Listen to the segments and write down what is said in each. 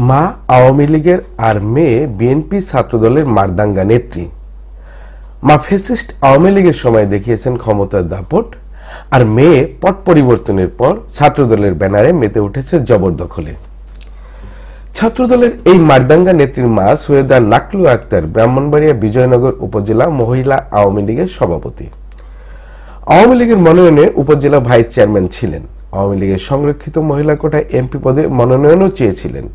মা আওয়ামী লীগের আর মেয়ে বিএনপি ছাত্রদলের মারদাঙ্গা নেত্রী। মা ফ্যাসিস্ট আওয়ামী লীগের সময় দেখিয়েছেন ক্ষমতার দাপট, আর মেয়ে পট পরিবর্তনের পর ছাত্রদলের ব্যানারে মেতে উঠেছে জবরদখলে। ছাত্রদলের এই মারদাঙ্গা নেত্রীর মা সৈয়দা নাকলু আক্তার ব্রাহ্মণবাড়িয়া বিজয়নগর উপজেলা মহিলা আওয়ামী লীগের সভাপতি। আওয়ামী লীগের মনোনয়নে উপজেলা ভাইস চেয়ারম্যান ছিলেন। আওয়ামী লীগের সংরক্ষিত মহিলা কোটায় এমপি পদে মনোনয়নও চেয়েছিলেন।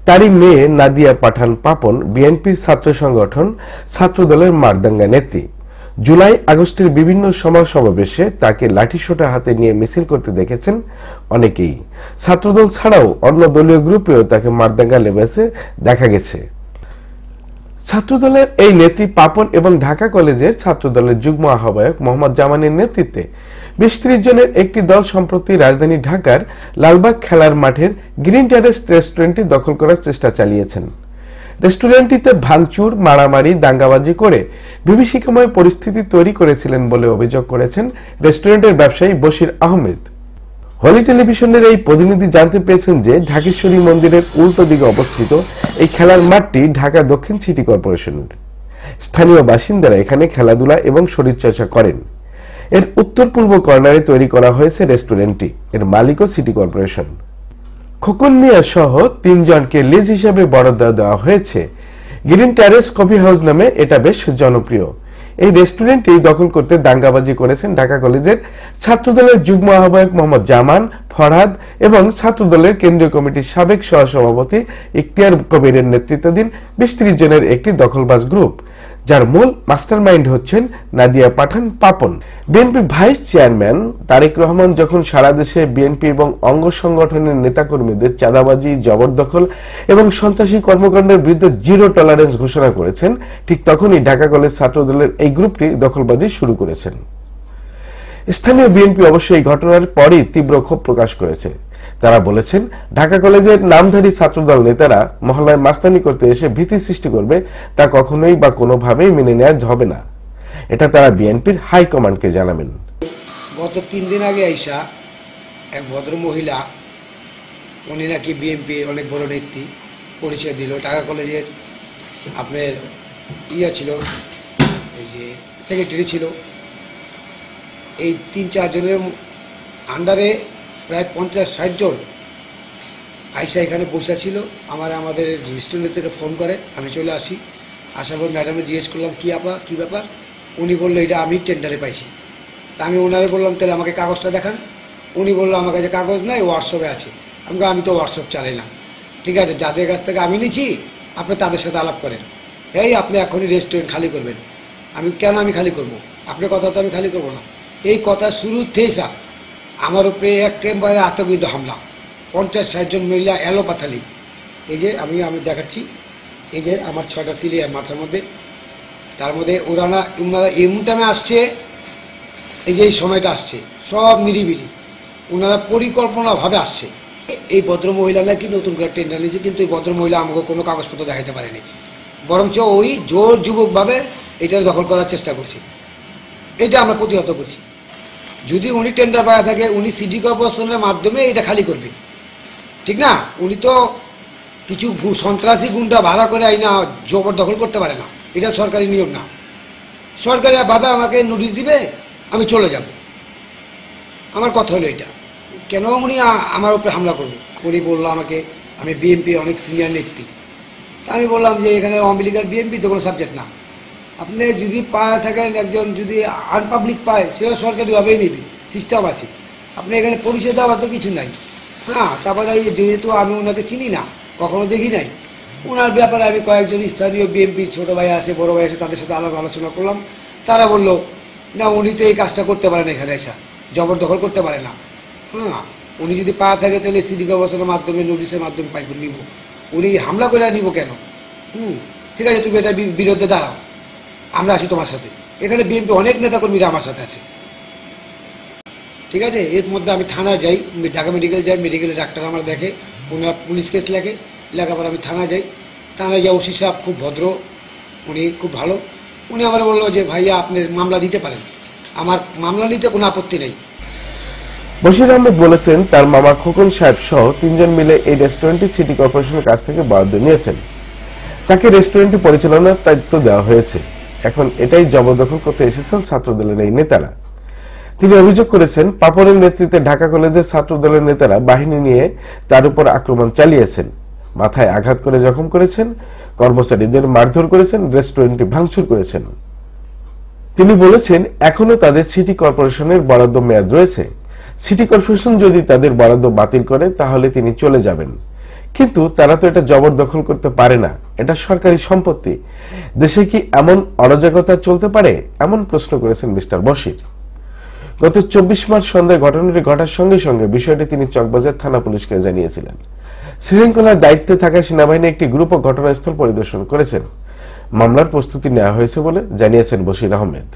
তারই মেয়ে নাদিয়া পাঠান পাপন বিএনপির ছাত্র সংগঠন ছাত্রদলের মারদাঙ্গা নেত্রী। জুলাই আগস্টের বিভিন্ন সমাবেশে তাকে লাঠিসোঁটা হাতে নিয়ে মিছিল করতে দেখেছেন অনেকেই। ছাত্রদল ছাড়াও অন্য দলীয় গ্রুপেও তাকে মারদাঙ্গা লেবেছে দেখা গেছে। ছাত্রদলের এই নেত্রী পাপন এবং ঢাকা কলেজের ছাত্রদলের যুগ্ম আহ্বায়ক মোহাম্মদ জামানের নেতৃত্বে ২০-৩০ জনের একটি দল সম্প্রতি রাজধানী ঢাকার লালবাগ খেলার মাঠের গ্রিন টেরেস রেস্টুরেন্টটি দখল করার চেষ্টা চালিয়েছেন। রেস্টুরেন্টটিতে ভাঙচুর, মারামারি, দাঙ্গাবাজি করে বিভীষিকাময় পরিস্থিতি তৈরি করেছিলেন বলে অভিযোগ করেছেন রেস্টুরেন্টের ব্যবসায়ী বশির আহমেদ। হলি টেলিভিশনের এই প্রতিনিধি জানতে পেরেছেন যে ঢাকেশ্বরী মন্দিরের উল্টো দিকে অবস্থিত এই খেলার মাঠটি ঢাকা দক্ষিণ সিটি কর্পোরেশনের। স্থানীয় বাসিন্দারা এখানে খেলাধুলা এবং শরীরচর্চা করেন। এর উত্তর পূর্ব কর্নারে তৈরি করা হয়েছে রেস্টুরেন্টটি। এর মালিকও সিটি কর্পোরেশন। খোকন মিয়া সহ ৩ জনকে লিজ হিসেবে বরাদ্দ দেওয়া হয়েছে। গ্রিন টেরেস কফি হাউস নামে এটা বেশ জনপ্রিয়। এই রেস্টুরেন্টটি দখল করতে দাঙ্গাবাজি করেছেন ঢাকা কলেজের ছাত্রদলের যুগ্ম আহ্বায়ক মোহাম্মদ জামান, ফরহাদ এবং ছাত্রদলের কেন্দ্রীয় কমিটির সাবেক সহসভাপতি ইখতিয়ার কবিরের নেতৃত্বাধীন ২০-৩০ জনের একটি দখলবাজ গ্রুপ, যার মূল মাস্টারমাইন্ড হচ্ছেন নাদিয়া পাঠান পাপন। বিএনপি ভাইস চেয়ারম্যান তারেক রহমান যখন সারা দেশে বিএনপি এবং অঙ্গ সংগঠনের নেতাকর্মীদের চাঁদাবাজি, জবরদখল এবং সন্ত্রাসী কর্মকাণ্ডের বিরুদ্ধে জিরো টলারেন্স ঘোষণা করেছেন, ঠিক তখনই ঢাকা কলেজ ছাত্রদলের এই গ্রুপটি দখলবাজি শুরু করেছেন। স্থানীয় বিএনপি অবশ্য এই ঘটনার পরই তীব্র ক্ষোভ প্রকাশ করেছে। তারা বলেছেন, ঢাকা কলেজের নামধারী ছাত্রদল নেতারা মহল্লায় মাস্তানি করতে এসে ভীতি সৃষ্টি করবে, তা কখনোই বা কোনোভাবেই মেনে নেওয়া হবে না। এটা তারা বিএনপির হাইকমান্ডকে জানাবেন। গত ৩ দিন আগে আইসা এক ভদ্র মহিলা, উনি নাকি বিএনপি অনেক বড় নেত্রী, পরিচয় দিল। ঢাকা কলেজের আপনার ছিল, এই যে সেক্রেটারি ছিল। এই ৩-৪ জনের আন্ডারে প্রায় ৫০-৬০ জন আইসা এখানে বসা ছিল। আমাদের রেস্টুরেন্ট থেকে ফোন করে, আমি চলে আসি। আসার পর ম্যাডামে জিজ্ঞেস করলাম, কী ব্যাপার? উনি বললো, এটা আমি টেন্ডারে পাইছি। তা আমি ওনারে বললাম, তাহলে আমাকে কাগজটা দেখান। উনি বললো, আমার কাছে কাগজ নাই, হোয়াটসঅ্যাপে আছে। আমি তো হোয়াটসঅ্যাপ চালাই না। ঠিক আছে, যাদের কাছ থেকে আমি নিচ্ছি আপনি তাদের সাথে আলাপ করেন। এই আপনি এখনই রেস্টুরেন্ট খালি করবেন। আমি খালি করবো? আপনার কথা তো আমি খালি করবো না। এই কথা শুরুতেই স্যার আমার উপরে একেবারে আতঙ্কিত হামলা। ৫০-৬০ জন মহিলা এলো পাথালি। এই যে আমি দেখাচ্ছি, এই যে আমার 6টা সিলি মাথার মধ্যে, তার মধ্যে ওনারা এমন টাইমে আসছে, এই যে এই সময়টা আসছে, সব নিরিবিলি, ওনারা পরিকল্পনাভাবে আসছে। এই ভদ্রমহিলা নাকি নতুন করে টেন্ডার নিয়েছে, কিন্তু এই ভদ্রমহিলা আমাকে কোনো কাগজপত্র দেখাতে পারেনি, বরঞ্চ ওই জোর যুবকভাবে এটা দখল করার চেষ্টা করছে। এটা আমরা প্রতিহত করছি। যদি উনি টেন্ডার পাওয়া থাকে, উনি সিটি কর্পোরেশনের মাধ্যমে এটা খালি করবে, ঠিক না? উনি তো কিছু সন্ত্রাসী গুন্ডা ভাড়া করে আইনা জবরদখল করতে পারে না। এটা সরকারি নিয়ম না। সরকারিভাবে আমাকে নোটিশ দিবে, আমি চলে যাব। আমার কথা হলো এটা। কেন উনি আমার উপরে হামলা করবে? উনি বললো আমাকে, আমি বিএনপি অনেক সিনিয়র নেত্রী। তা আমি বললাম যে এখানে আওয়ামী লীগ আর বিএনপি তো কোনো সাবজেক্ট না। আপনি যদি পায় থাকেন, একজন যদি আনপাবলিক পায়, সেও সরকারিভাবেই নেবে, সিস্টেম আছে। আপনি এখানে পরিচয় দেওয়ার তো কিছু নাই। হ্যাঁ, তারপরে যেহেতু আমি ওনাকে চিনি না, কখনো দেখি নাই, ওনার ব্যাপারে আমি কয়েকজন স্থানীয় বিএনপির ছোটো ভাই আছে, বড়ো ভাই আছে, তাদের সাথে আলোচনা করলাম। তারা বললো, না উনি তো এই কাজটা করতে পারে না, এখানে এসা জবরদখল করতে পারে না। হ্যাঁ, উনি যদি পাওয়া থাকে তাহলে সিটি কর্পোরেশনের মাধ্যমে, নোটিশের মাধ্যমে পাইব নিব। উনি হামলা করে নিব কেন? ঠিক আছে, তুমি এটার বিরুদ্ধে দাঁড়াও, আমরা আছি তোমার সাথে। এখানে বিএনপি অনেক নেতাকর্মীরা আমার সাথে আছে। ঠিক আছে, এর মধ্যে আমি থানায় যাই, ঢাকা মেডিকেল যাই, মেডিকেলে ডাক্তার আমার দেখে, ওনারা পুলিশ কেস লেখার পর আমি থানায় যাই। থানায় যাই, ওসি সাহেব খুব ভদ্র, উনি খুব ভালো। উনি আমার বললো যে, ভাইয়া আপনি মামলা দিতে পারেন, আমার মামলা নিতে কোনো আপত্তি নেই। বশির আহমেদ বলেছেন, তার মামা খোকন সাহেব সহ 3 জন মিলে এই রেস্টুরেন্টটি সিটি কর্পোরেশনের কাছ থেকে বরাদ্দ নিয়েছেন। তাকে রেস্টুরেন্টটি পরিচালনার দায়িত্ব দেওয়া হয়েছে। এখন এটাই জবরদখল করতে এসেছেন ছাত্রদলের এই নেতারা। তিনি অভিযোগ করেছেন, পাপনের নেতৃত্বে ঢাকা কলেজের ছাত্রদলের নেতারা বাহিনী নিয়ে তার উপর আক্রমণ চালিয়েছেন, মাথায় আঘাত করে জখম করেছেন, কর্মচারীদের মারধর করেছেন, রেস্টুরেন্টটি ভাঙচুর করেছেন। তিনি বলেছেন, এখনো তাদের সিটি কর্পোরেশনের বরাদ্দ মেয়াদ রয়েছে। সিটি কর্পোরেশন যদি তাদের বরাদ্দ বাতিল করে তাহলে তিনি চলে যাবেন, কিন্তু তারা তো এটা জবরদখল করতে পারে না, এটা সরকারি সম্পত্তি। দেশে কি এমন অরাজকতা চলতে পারে, এমন প্রশ্ন করেছেন মিস্টার বশির। গত 24 মার্চ সন্ধ্যায় ঘটনাটি ঘটার সঙ্গে সঙ্গে বিষয়টি তিনি চকবাজার থানা পুলিশকে জানিয়েছিলেন। শৃঙ্খলার দায়িত্বে থাকা সেনাবাহিনী একটি গ্রুপও ঘটনাস্থল পরিদর্শন করেছেন। মামলার প্রস্তুতি নেওয়া হয়েছে বলে জানিয়েছেন বশির আহমেদ।